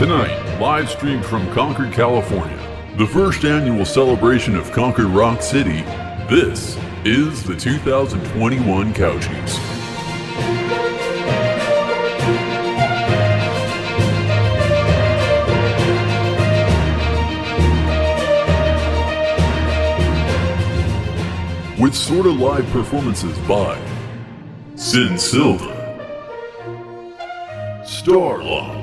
Tonight, live streamed from Concord, California, the first annual celebration of Concord Rock City, this is the 2021 Couchies. With sorta live performances by Sin Silva, Starlong,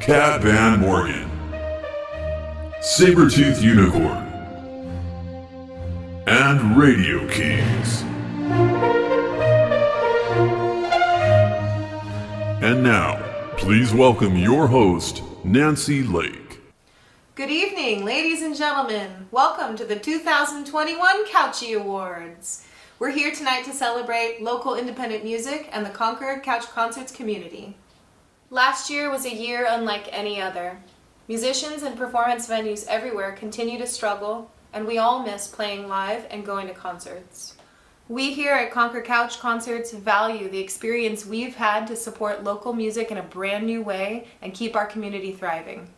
Cat Van Morgan, Sabertooth Unicorn, and Radio Keys. And now, please welcome your host, Nancy Lake. Good evening, ladies and gentlemen. Welcome to the 2021 Couchy Awards. We're here tonight to celebrate local independent music and the Concord Couch Concerts community. Last year was a year unlike any other. Musicians and performance venues everywhere continue to struggle, and we all miss playing live and going to concerts. We here at Concord Couch Concerts value the experience we've had to support local music in a brand new way and keep our community thriving.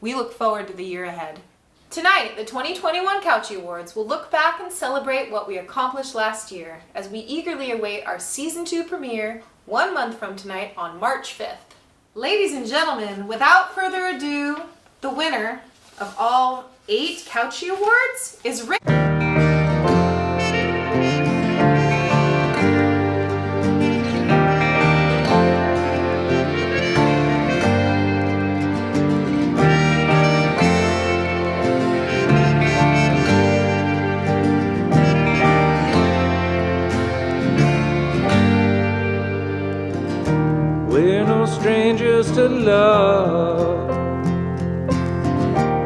We look forward to the year ahead. Tonight, the 2021 Couchy Awards will look back and celebrate what we accomplished last year as we eagerly await our Season 2 premiere 1 month from tonight on March 5th. Ladies and gentlemen, without further ado, the winner of all 8 Couchy Awards is Rick. We're no strangers to love.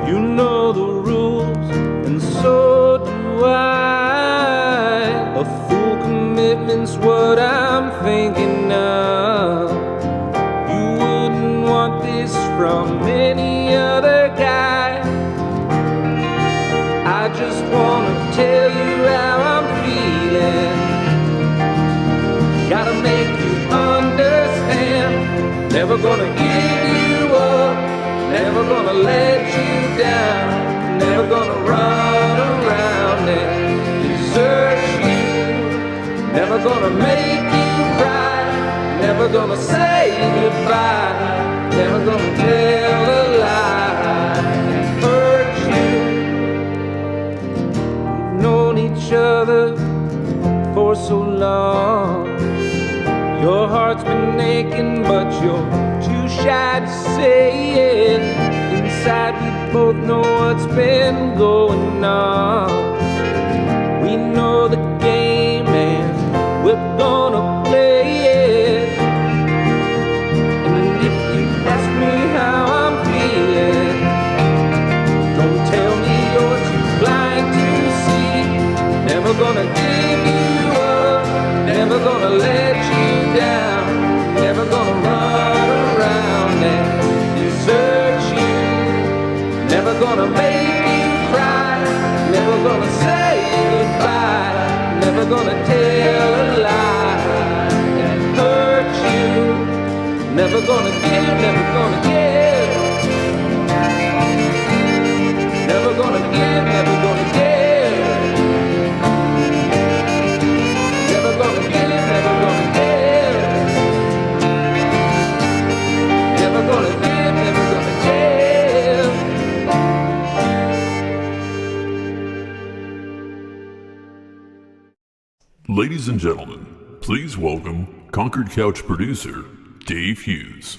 You know the rules, and so do I. A full commitment's what I'm thinking of. You wouldn't want this from any other guy. I just wanna tell you how I'm feeling. Gotta make you understand. Never gonna give you up, never gonna let you down, never gonna run around and desert you, never gonna make you cry, never gonna say goodbye, never gonna tell a lie and hurt you. We've known each other for so long. Your heart's been aching, but you're too shy to say it. Inside we both know what's been going on. We know the game and we're gonna play it. And if you ask me how I'm feeling, don't tell me you're too blind to see. Never gonna give you up, never gonna let you down, never gonna run around and desert you, never gonna make you cry, never gonna say goodbye, never gonna tell a lie and hurt you, never gonna give, never gonna give, never gonna give, never gonna give. Ladies and gentlemen, please welcome Concord Couch producer, Dave Hughes.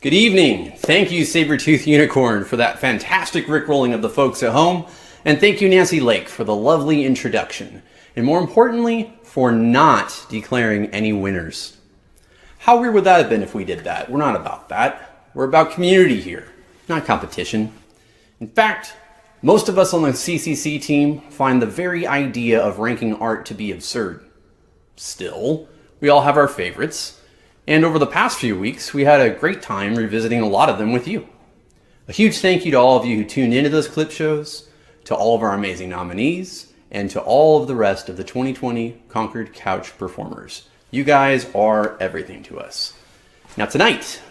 Good evening. Thank you, Sabertooth Unicorn, for that fantastic rickrolling of the folks at home. And thank you, Nancy Lake, for the lovely introduction. And more importantly, for not declaring any winners. How weird would that have been if we did that? We're not about that. We're about community here, not competition. In fact, most of us on the CCC team find the very idea of ranking art to be absurd. Still, we all have our favorites, and over the past few weeks, we had a great time revisiting a lot of them with you. A huge thank you to all of you who tuned into those clip shows, to all of our amazing nominees, and to all of the rest of the 2020 Concord Couch performers. You guys are everything to us. Now tonight,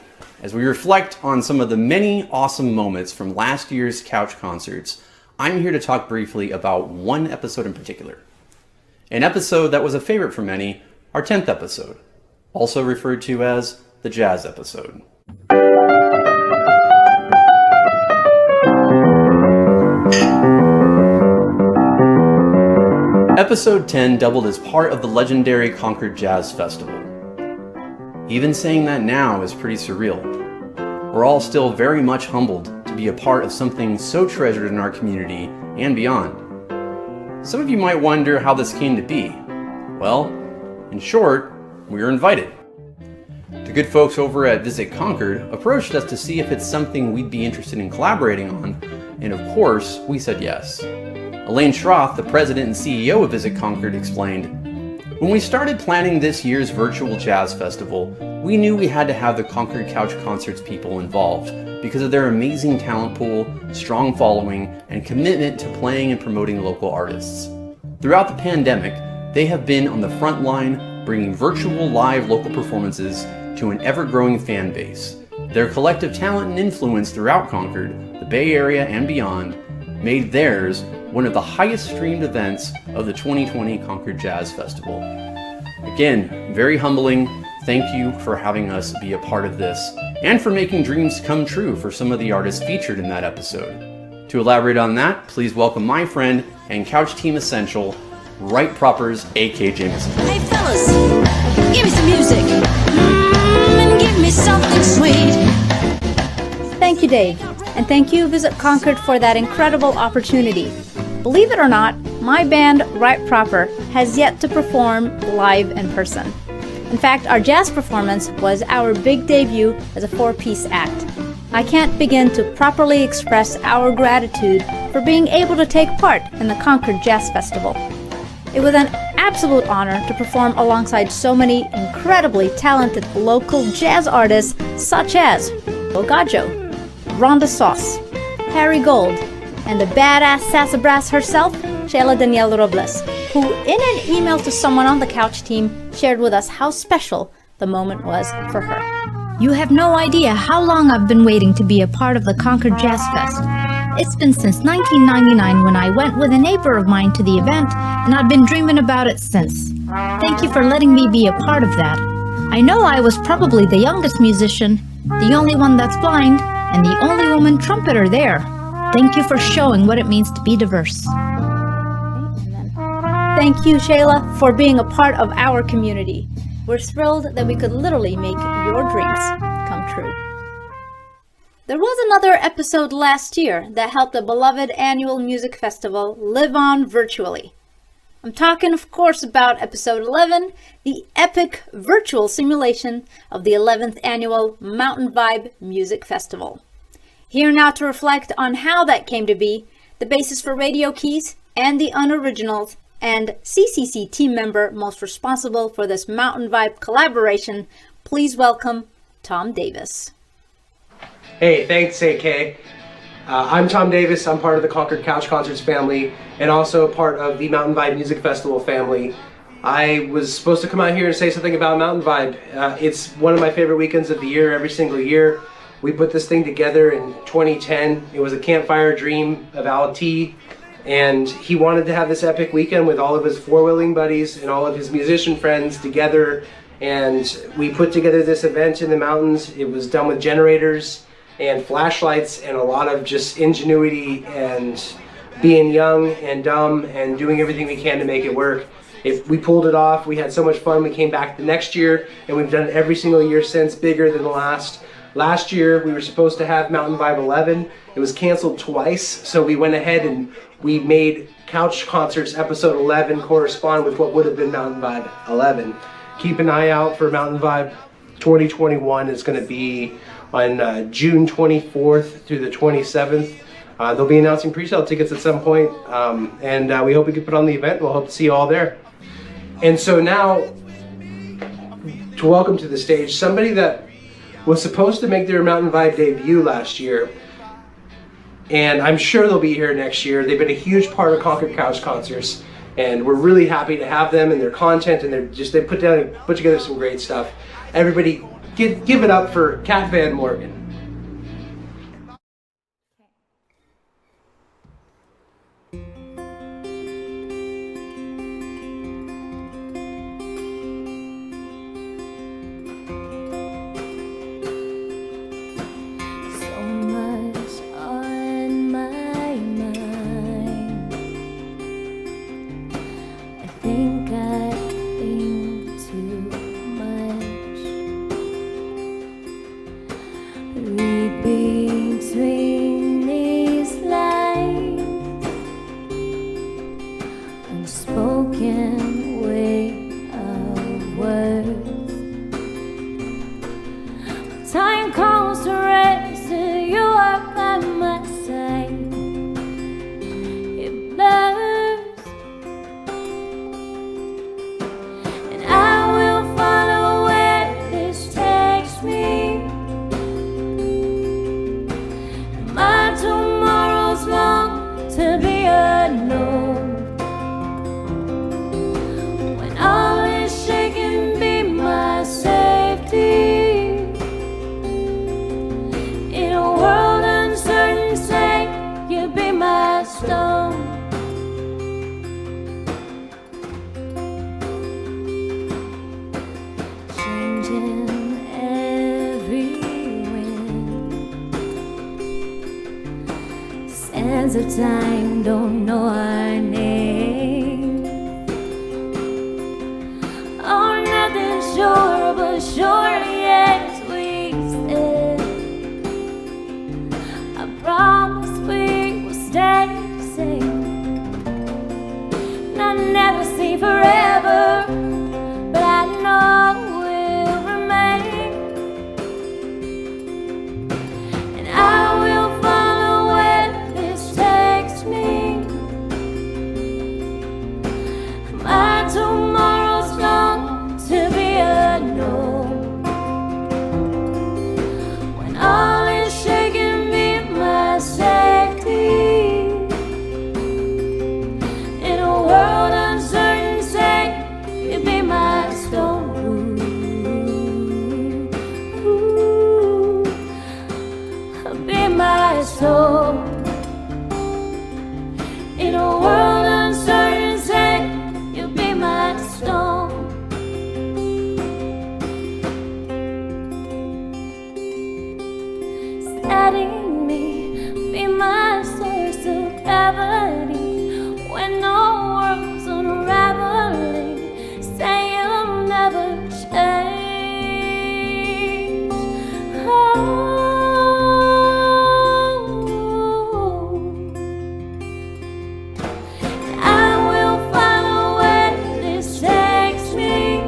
As we reflect on some of the many awesome moments from last year's Couch Concerts, I'm here to talk briefly about one episode in particular. An episode that was a favorite for many, our 10th episode, also referred to as the Jazz episode. Episode 10 doubled as part of the legendary Concord Jazz Festival. Even saying that now is pretty surreal. We're all still very much humbled to be a part of something so treasured in our community and beyond. Some of you might wonder how this came to be. Well, in short, we were invited. The good folks over at Visit Concord approached us to see if it's something we'd be interested in collaborating on, and of course, we said yes. Elaine Schroth, the president and CEO of Visit Concord, explained, "When we started planning this year's virtual jazz festival, we knew we had to have the Concord Couch Concerts people involved because of their amazing talent pool, strong following, and commitment to playing and promoting local artists. Throughout the pandemic, they have been on the front line, bringing virtual live local performances to an ever-growing fan base. Their collective talent and influence throughout Concord, the Bay Area, and beyond made theirs one of the highest streamed events of the 2020 Concord Jazz Festival." Again, very humbling. Thank you for having us be a part of this and for making dreams come true for some of the artists featured in that episode. To elaborate on that, please welcome my friend and Couch Team Essential, Right Proper's A.K. Jameson. Hey fellas, give me some music, and give me something sweet. Thank you, Dave, and thank you, Visit Concord, for that incredible opportunity. Believe it or not, my band, Right Proper, has yet to perform live in person. In fact, our jazz performance was our big debut as a four-piece act. I can't begin to properly express our gratitude for being able to take part in the Concord Jazz Festival. It was an absolute honor to perform alongside so many incredibly talented local jazz artists such as Bogajo, Rhonda Sauce, Harry Gold, and the badass sassafras herself, Sheila Danielle Robles, who in an email to someone on the Couch team shared with us how special the moment was for her. You have no idea how long I've been waiting to be a part of the Concord Jazz Fest. It's been since 1999 when I went with a neighbor of mine to the event, and I've been dreaming about it since. Thank you for letting me be a part of that. I know I was probably the youngest musician, the only one that's blind, and the only woman trumpeter there. Thank you for showing what it means to be diverse. Thank you, Shayla, for being a part of our community. We're thrilled that we could literally make your dreams come true. There was another episode last year that helped the beloved annual music festival live on virtually. I'm talking, of course, about episode 11, the epic virtual simulation of the 11th annual Mountain Vibe Music Festival. Here now to reflect on how that came to be, the basis for Radio Keys and the Unoriginals, and CCC team member most responsible for this Mountain Vibe collaboration, please welcome Tom Davis. Hey, thanks, AK. I'm Tom Davis. I'm part of the Concord Couch Concerts family and also part of the Mountain Vibe Music Festival family. I was supposed to come out here and say something about Mountain Vibe. It's one of my favorite weekends of the year, every single year. We put this thing together in 2010. It was a campfire dream of Al T. And he wanted to have this epic weekend with all of his four-wheeling buddies and all of his musician friends together. And we put together this event in the mountains. It was done with generators and flashlights and a lot of just ingenuity and being young and dumb and doing everything we can to make it work. If we pulled it off, we had so much fun. We came back the next year and we've done it every single year since, bigger than the last. Last year we were supposed to have Mountain Vibe 11. It was canceled twice, so we went ahead and we made Couch Concerts episode 11 correspond with what would have been Mountain Vibe 11. Keep an eye out for Mountain Vibe 2021. It's going to be on June 24th through the 27th. They'll be announcing pre-sale tickets at some point, and we hope we can put on the event. We'll hope to see you all there. And so now, to welcome to the stage somebody that was supposed to make their Mountain Vibe debut last year, and I'm sure they'll be here next year. They've been a huge part of Concord Couch Concerts, and we're really happy to have them and their content, and they put together some great stuff. Everybody give it up for Kat Van Morgan. So much on my mind. I think I think too much. Read between these lines, unspoken weight of words. Time calls to rest, and you are by my side. It blurs, and I will follow where this takes me. My tomorrow's long to be unknown. When all is shaken, be my safety. In a world uncertain, say you be my stone. Changing every wind. Sands of time don't know our name. Oh, nothing's sure, but sure yes we stand. I promise we will stay the same. And I never see forever, but I know we'll remain. And I will follow where this takes me. My tomorrow's long to be unknown. When all is shaken, be my safety. In a world uncertain, say you be my stone. Ooh, be my soul. In a world uncertain, say you be my stone. Steadying me, be my source of gravity. When no world's unraveling, say you'll never change. Oh. I will follow where this takes me.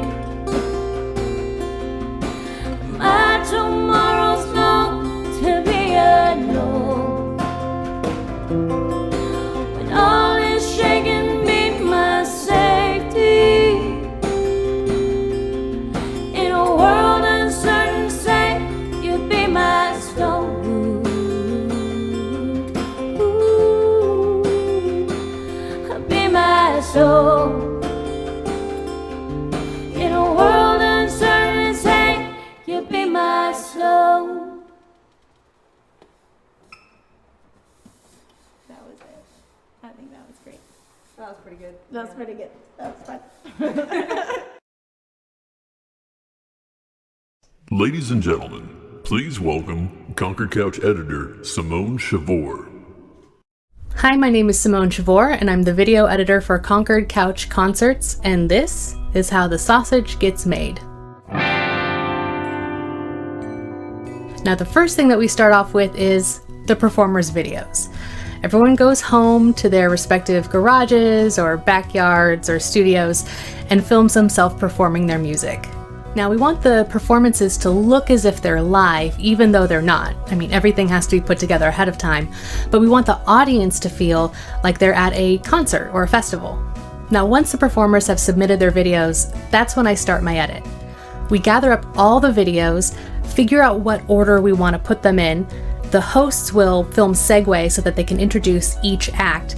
My tomorrow's long to be unknown. When all is shaken, be my safety. In a world uncertain, say you be my stone. Ooh, be my soul. In a world uncertain, say you be my soul. That was it. I think that was great. That was pretty good. That was pretty good. That was fun. Ladies and gentlemen, please welcome Concord Couch editor Simone Chavor. Hi, my name is Simone Chavor, and I'm the video editor for Concord Couch Concerts, and this is how the sausage gets made. Now, the first thing that we start off with is the performers' videos. Everyone goes home to their respective garages or backyards or studios and films themselves performing their music. Now, we want the performances to look as if they're live, even though they're not. I mean, everything has to be put together ahead of time, but we want the audience to feel like they're at a concert or a festival. Now, once the performers have submitted their videos, that's when I start my edit. We gather up all the videos, figure out what order we want to put them in. The hosts will film segue so that they can introduce each act,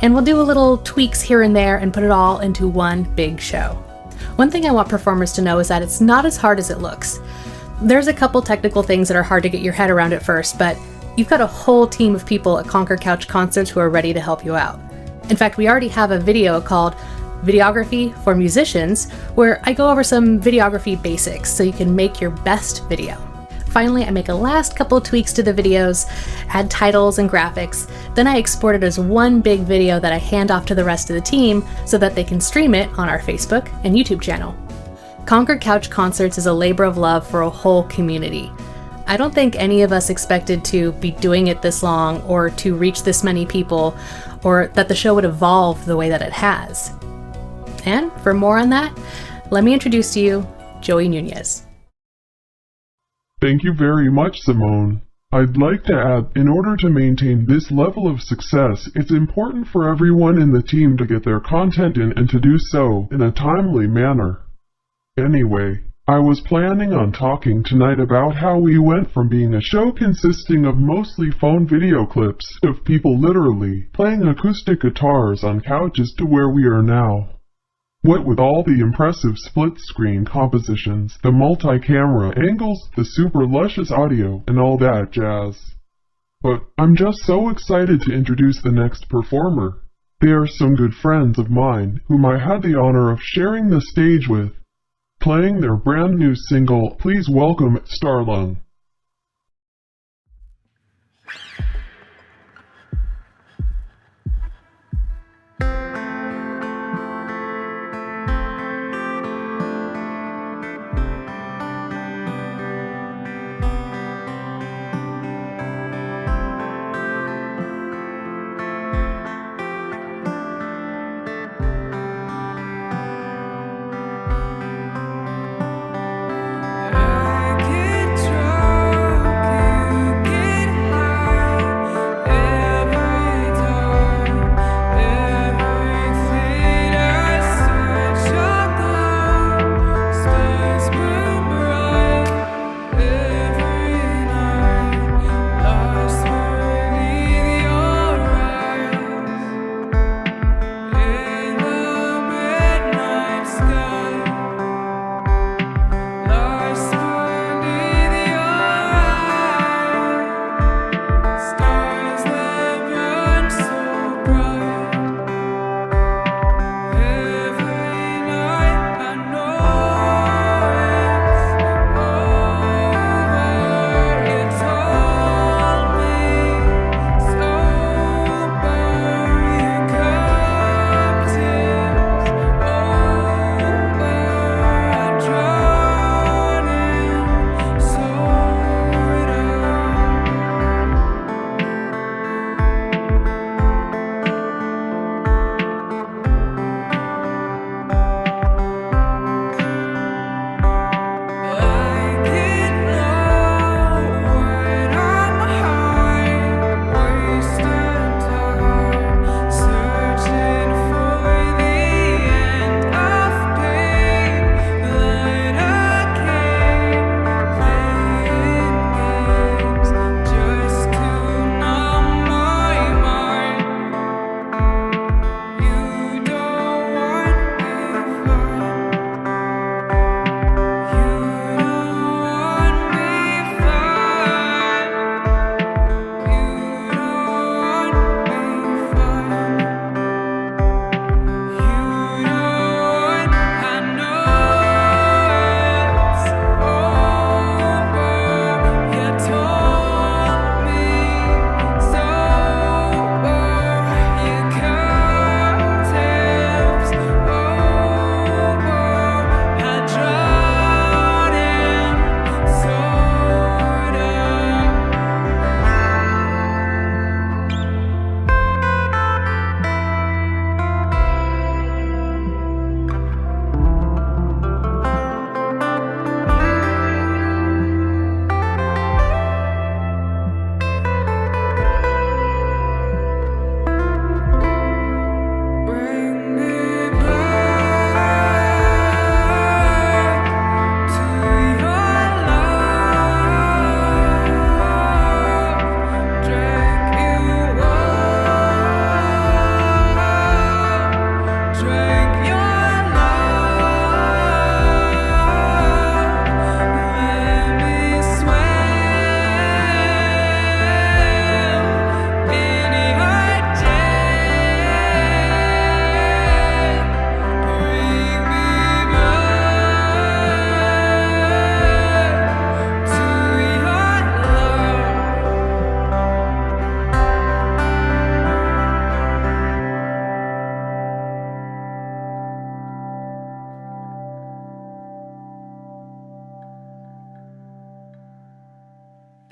and we'll do a little tweaks here and there and put it all into one big show. One thing I want performers to know is that it's not as hard as it looks. There's a couple technical things that are hard to get your head around at first, but you've got a whole team of people at Concord Couch Concerts who are ready to help you out. In fact, we already have a video called Videography for Musicians, where I go over some videography basics so you can make your best video. Finally, I make a last couple tweaks to the videos, add titles and graphics, then I export it as one big video that I hand off to the rest of the team so that they can stream it on our Facebook and YouTube channel. Concord Couch Concerts is a labor of love for a whole community. I don't think any of us expected to be doing it this long or to reach this many people or that the show would evolve the way that it has. And for more on that, let me introduce to you Joey Nunez. Thank you very much, Simone. I'd like to add, in order to maintain this level of success, it's important for everyone in the team to get their content in and to do so in a timely manner. Anyway, I was planning on talking tonight about how we went from being a show consisting of mostly phone video clips of people literally playing acoustic guitars on couches to where we are now. What with all the impressive split-screen compositions, the multi-camera angles, the super luscious audio, and all that jazz. But I'm just so excited to introduce the next performer. They are some good friends of mine, whom I had the honor of sharing the stage with, playing their brand new single. Please welcome Starlung. I get drunk.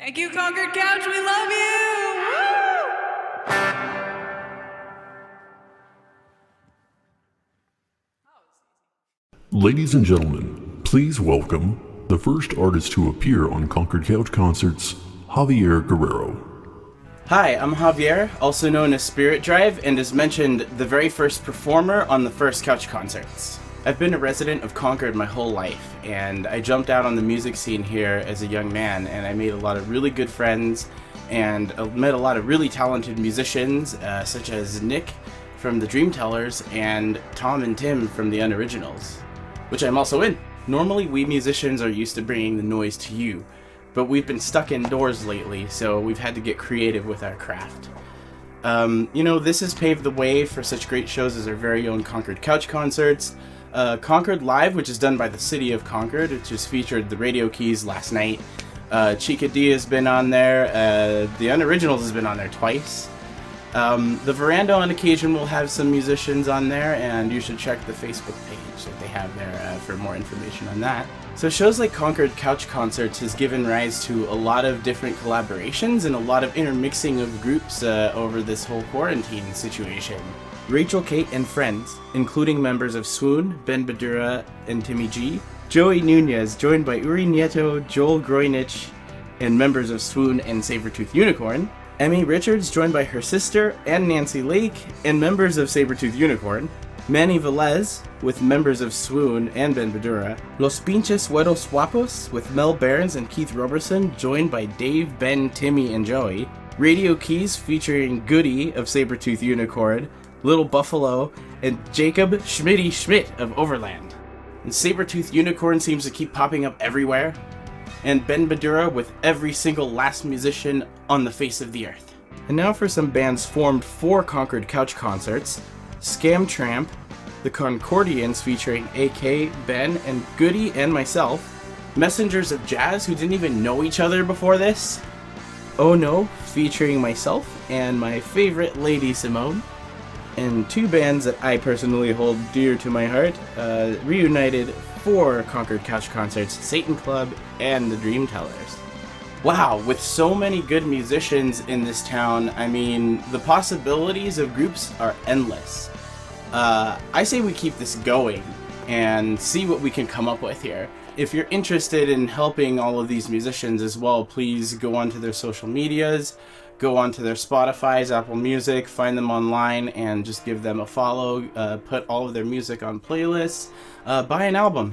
Thank you, Concord Couch. We love you. Woo! Ladies and gentlemen, please welcome the first artist to appear on Concord Couch Concerts, Javier Guerrero. Hi, I'm Javier, also known as Spirit Drive, and as mentioned, the very first performer on the first Couch Concerts. I've been a resident of Concord my whole life, and I jumped out on the music scene here as a young man, and I made a lot of really good friends, and met a lot of really talented musicians, such as Nick from the Dreamtellers, and Tom and Tim from the Unoriginals, which I'm also in. Normally, we musicians are used to bringing the noise to you, but we've been stuck indoors lately, so we've had to get creative with our craft. This has paved the way for such great shows as our very own Concord Couch Concerts, Concord Live, which is done by the City of Concord, which has featured the Radio Keys last night. Chica D has been on there, the Unoriginals has been on there twice. The Veranda on occasion will have some musicians on there, and you should check the Facebook page that they have there for more information on that. So shows like Concord Couch Concerts has given rise to a lot of different collaborations and a lot of intermixing of groups over this whole quarantine situation. Rachel, Kate, and friends, including members of Swoon, Ben Badura, and Timmy G. Joey Nunez, joined by Uri Nieto, Joel Groinich, and members of Swoon and Sabertooth Unicorn. Emmy Richards, joined by her sister and Nancy Lake, and members of Sabertooth Unicorn. Manny Velez, with members of Swoon and Ben Badura. Los Pinches Hueros Guapos, with Mel Behrens and Keith Roberson, joined by Dave, Ben, Timmy, and Joey. Radio Keys, featuring Goody of Sabertooth Unicorn, Little Buffalo, and Jacob Schmitty Schmidt of Overland. And Sabertooth Unicorn seems to keep popping up everywhere. And Ben Badura with every single last musician on the face of the earth. And now for some bands formed for Concord Couch Concerts. Scam Tramp, the Concordians featuring AK, Ben, and Goody and myself. Messengers of Jazz, who didn't even know each other before this. Oh No, featuring myself and my favorite lady Simone. And two bands that I personally hold dear to my heart, reunited for Concord Couch Concerts, Satan Club and the Dreamtellers. Wow, with so many good musicians in this town, I mean, the possibilities of groups are endless. I say we keep this going and see what we can come up with here. If you're interested in helping all of these musicians as well, please go onto their social medias, go onto their Spotify's, Apple Music, find them online, and just give them a follow, put all of their music on playlists, buy an album.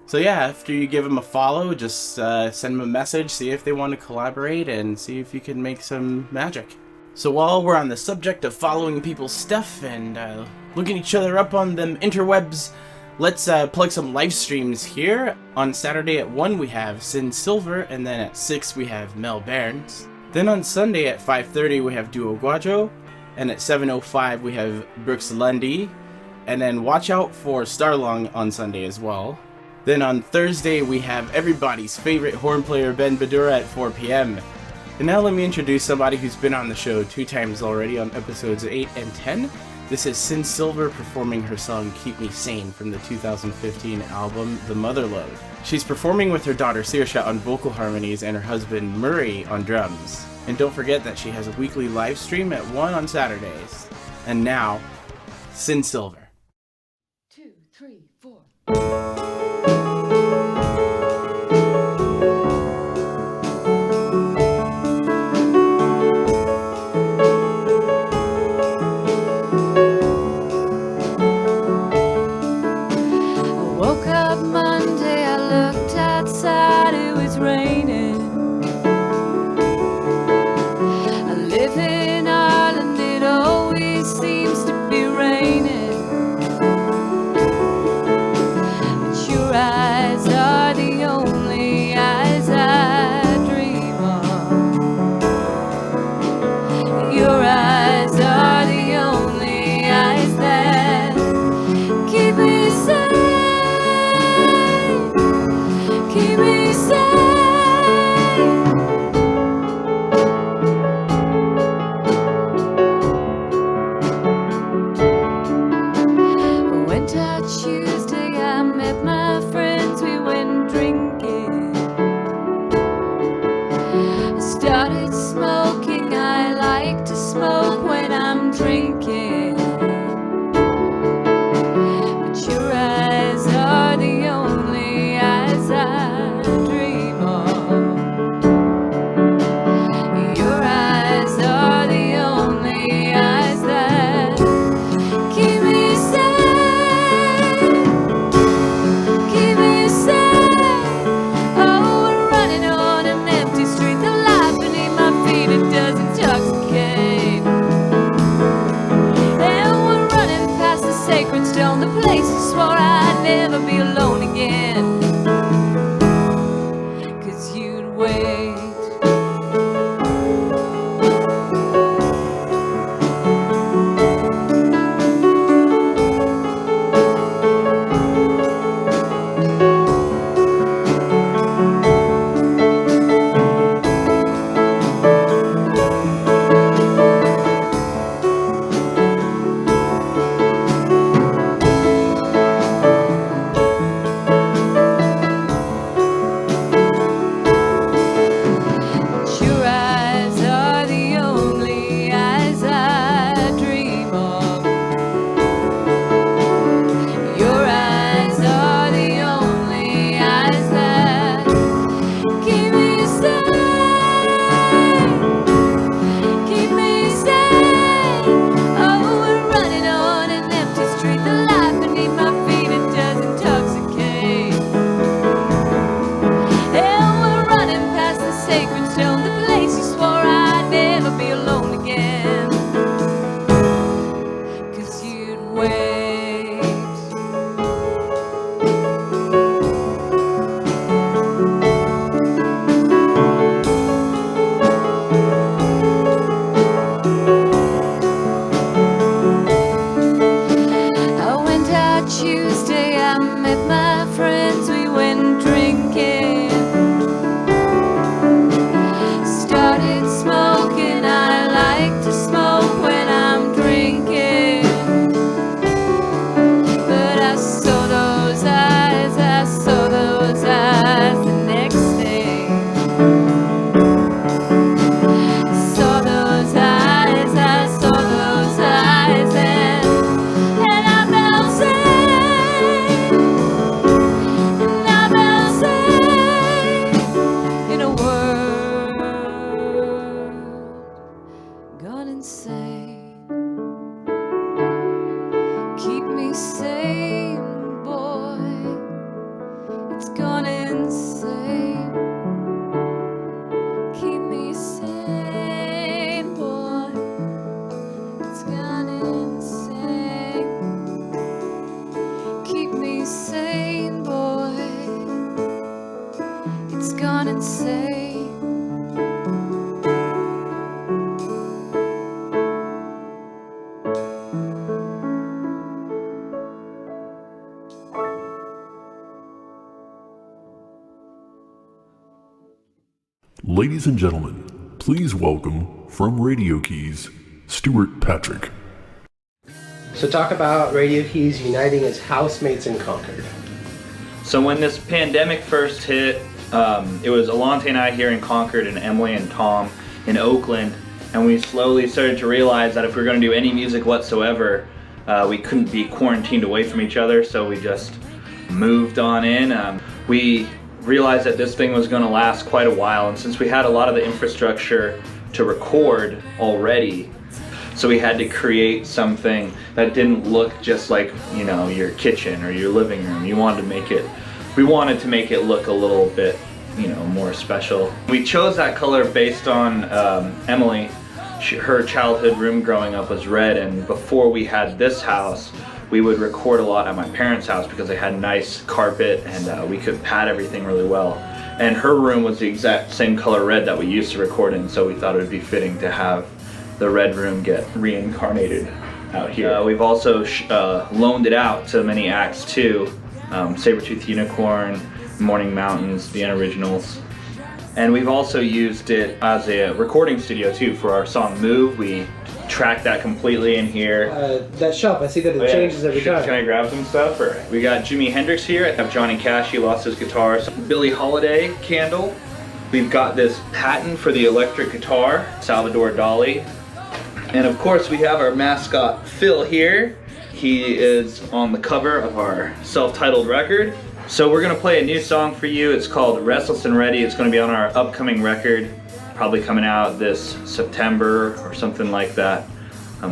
So yeah, after you give them a follow, just send them a message, see if they want to collaborate, and see if you can make some magic. So while we're on the subject of following people's stuff and looking each other up on them interwebs, let's plug some live streams here. On Saturday at 1 we have Sin Silver, and then at 6 we have Mel Behrens. Then on Sunday at 5:30 we have Duo Guajo, and at 7:05 we have Brooks Lundy, and then watch out for Starlong on Sunday as well. Then on Thursday we have everybody's favorite horn player Ben Badura at 4 p.m. And now let me introduce somebody who's been on the show 2 times already on episodes 8 and 10. This is Sin Silver performing her song Keep Me Sane from the 2015 album The Motherlode. She's performing with her daughter Saoirse on vocal harmonies and her husband Murray on drums. And don't forget that she has a weekly live stream at 1 on Saturdays. And now, Sin Silver. 2, 3, 4. Keep me safe. wait. Your eyes are the only eyes I dream of. Your eyes are the only eyes that keep me sane, keep me sane. Oh, we're running on an empty street. The light beneath my feet, it does intoxicate. And we're running past the sacred stone, the place you swore I'd never be alone again. 'Cause you'd wait. I went out Tuesday, I met my friends, we went drinking. Started smoking, I like to smoke when I'm drinking. But I saw those eyes, I saw those eyes the next day. Saw those eyes, I saw those eyes, and I felt safe, and I felt safe in a world gone insane. Keep me sane, boy. It's gone insane. Keep me sane, boy. It's gone insane. Keep me sane, boy. It's gone insane. Ladies and gentlemen, please welcome from Radio Keys, Stuart Patrick. So talk about Radio Keys uniting as housemates in Concord. So when this pandemic first hit, it was Alante and I here in Concord and Emily and Tom in Oakland, and we slowly started to realize that if we were going to do any music whatsoever, we couldn't be quarantined away from each other, so we just moved on in. We realized that this thing was going to last quite a while, and since we had a lot of the infrastructure to record already, so we had to create something that didn't look just like, you know, your kitchen or your living room. We wanted to make it look a little bit, you know, more special. We chose that color based on Emily. Her childhood room growing up was red, and before we had this house, we would record a lot at my parents' house because they had nice carpet and we could pad everything really well. And her room was the exact same color red that we used to record in, so we thought it would be fitting to have the red room get reincarnated out here. We've also loaned it out to many acts too. Sabertooth Unicorn, Morning Mountains, the Unoriginals. And we've also used it as a recording studio too for our song Move. We track that completely in here. That shelf, I see that it changes every time. Can I grab some stuff? Or we got Jimi Hendrix here. I have Johnny Cash, he lost his guitar. Billie Holiday candle. We've got this patent for the electric guitar, Salvador Dali. And of course we have our mascot Phil here. He is on the cover of our self-titled record. So we're gonna play a new song for you. It's called Restless and Ready. It's gonna be on our upcoming record, probably coming out this September or something like that.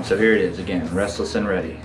So here it is again, Restless and Ready.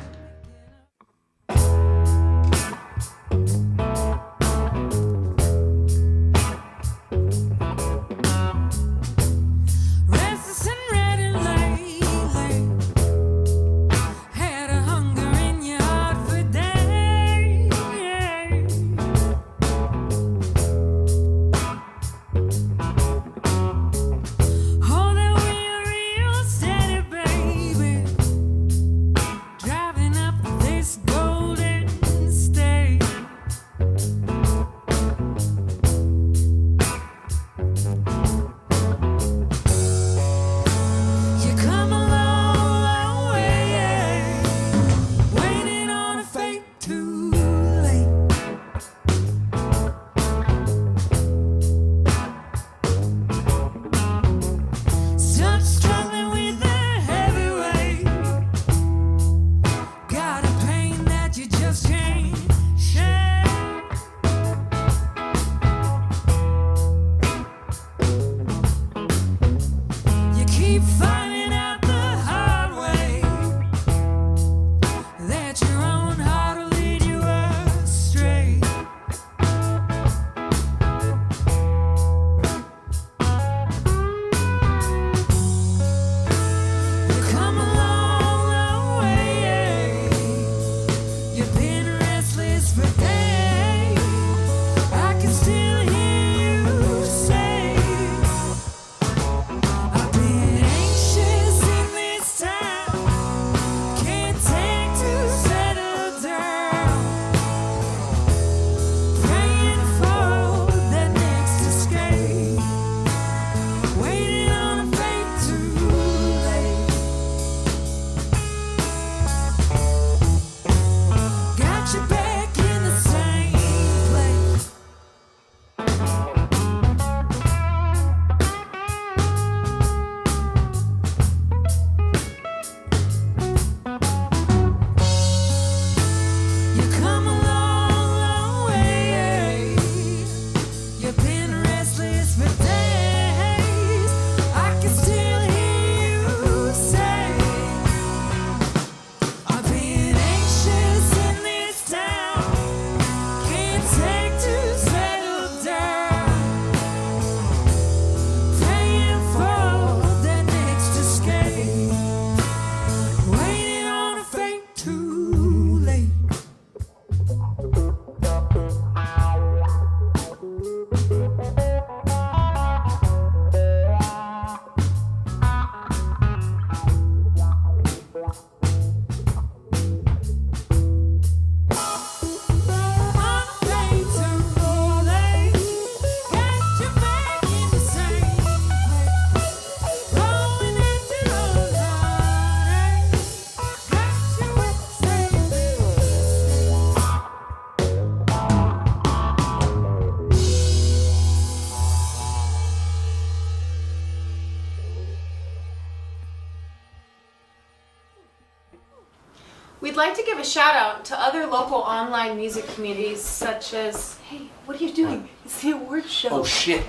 We'd like to give a shout out to other local online music communities such as, hey, what are you doing? It's the awards show. Oh shit.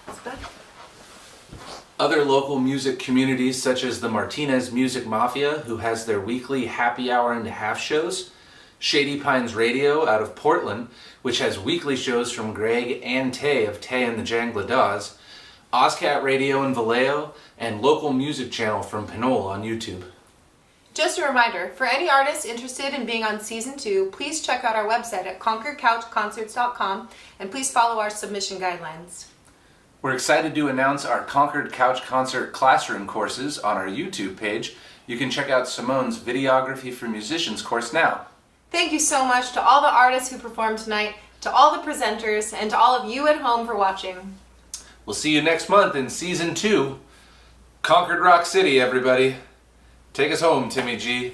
It's bad. Other local music communities such as the Martinez Music Mafia, who has their weekly happy hour and a half shows, Shady Pines Radio out of Portland, which has weekly shows from Greg and Tay of Tay and the Jangladas, Ozcat Radio in Vallejo, and Local Music Channel from Pinole on YouTube. Just a reminder, for any artists interested in being on Season 2, please check out our website at concordcouchconcerts.com and please follow our submission guidelines. We're excited to announce our Concord Couch Concert classroom courses on our YouTube page. You can check out Simone's Videography for Musicians course now. Thank you so much to all the artists who performed tonight, to all the presenters, and to all of you at home for watching. We'll see you next month in Season 2. Concord Rock City, everybody. Take us home, Timmy G.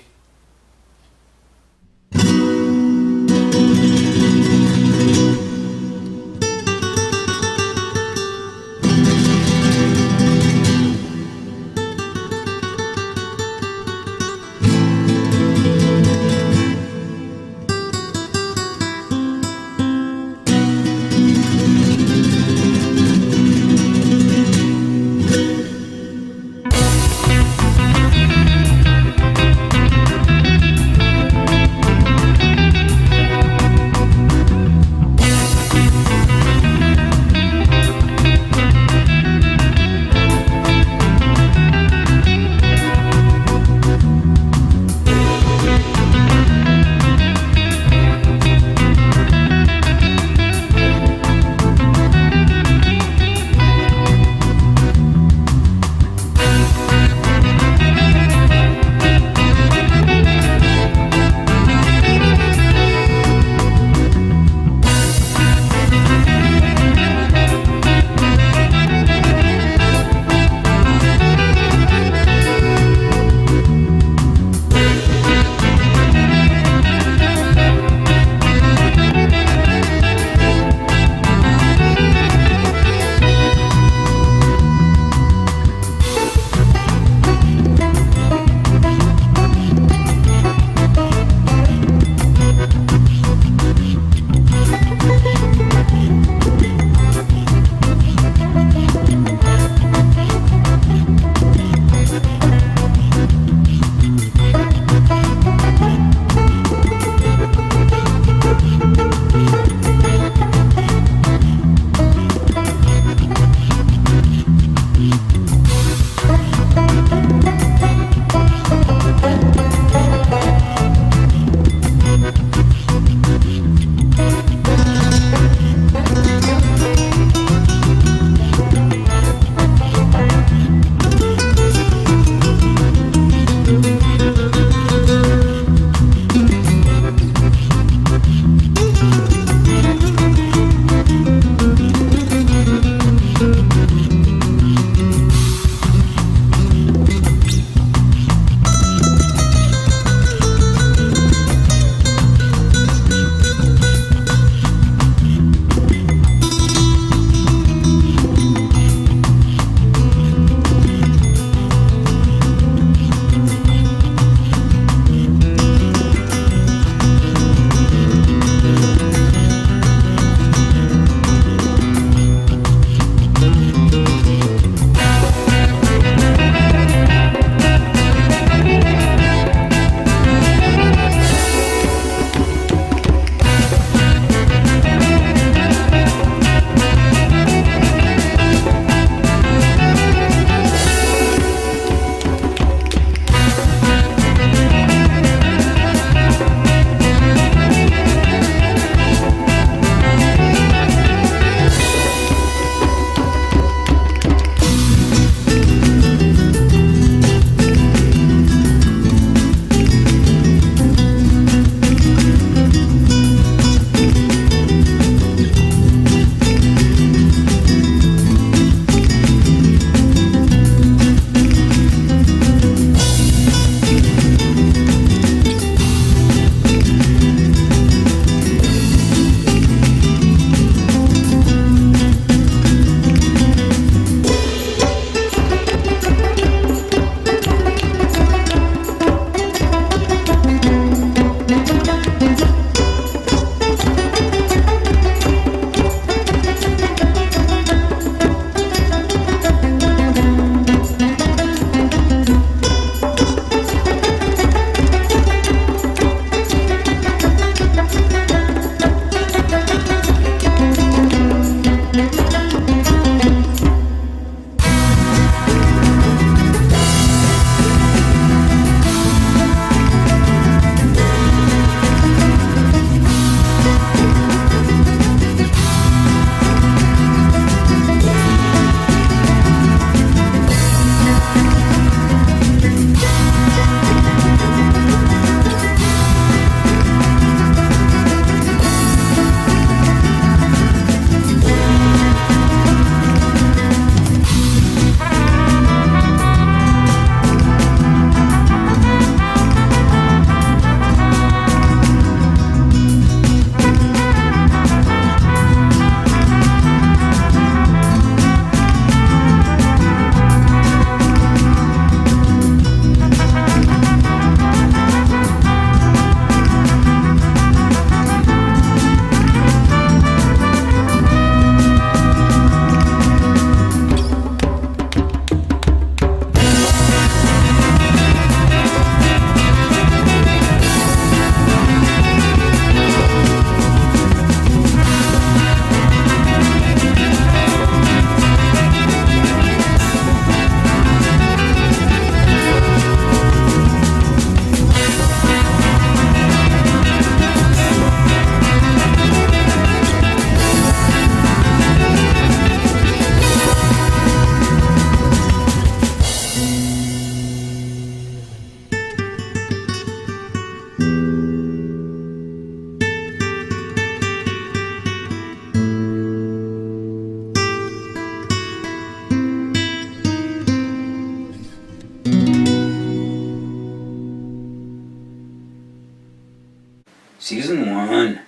Season 1,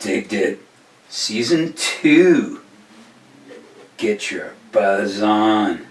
digged it. Season 2, get your buzz on.